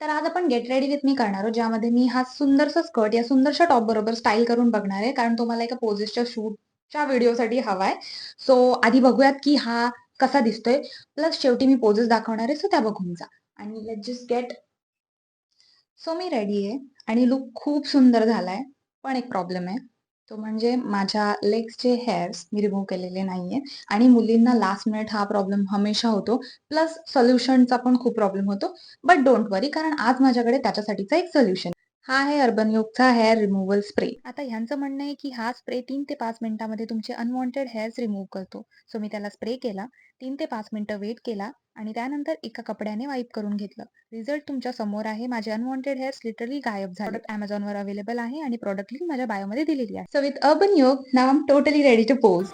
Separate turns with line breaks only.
तर आज आपण गेट रेडी विथ मी करणार आहोत, ज्यामध्ये मी हा सुंदरसा स्कर्ट या सुंदरशा टॉप बरोबर स्टाईल करून बघणार आहे, कारण तो मला एका पोजेसच्या शूटच्या व्हिडिओसाठी हवाय. सो आधी बघूयात की हा कसा दिसतोय. प्लस शेवटी मी पोजेस दाखवणार आहे, सो त्या बघून जा. आणि let's just get. So me ready आहे आणि लुक खूप सुंदर झालाय. पण एक प्रॉब्लेम आहे. तो म्हणजे माझ्या लेग्सचे हेअर्स मी रिमूव्ह केलेले नाहीये आणि मुलींना लास्ट मिनिट हा प्रॉब्लेम हमेशा होतो. प्लस सोल्युशनचा पण खूप प्रॉब्लेम होतो. बट डोंट वरी, कारण आज माझ्याकडे त्याच्यासाठीचा एक सोल्युशन. हा आहे अर्बन योगचा हेअर रिमूव्हल स्प्रे. आता ह्यांचं म्हणणं आहे की हा स्प्रे 3 ते 5 मिनिटांमध्ये तुमचे अनवॉन्टेड हेअर्स रिमूव्ह करतो. सो मी त्याला स्प्रे केला, 3 ते 5 मिनिटं वेट केला आणि त्यानंतर एका कपड्याने वाईप करून घेतलं. रिझल्ट तुमच्या समोर आहे. माझे अनवॉन्टेड हेअर्स लिटरली गायब झाले. प्रोडक्ट Amazonवर अवेलेबल आहे आणि प्रोडक्ट लिंक माझ्या बायोमध्ये दिलेली आहे. सो विथ अर्बन योग नाव I am totally ready to pose.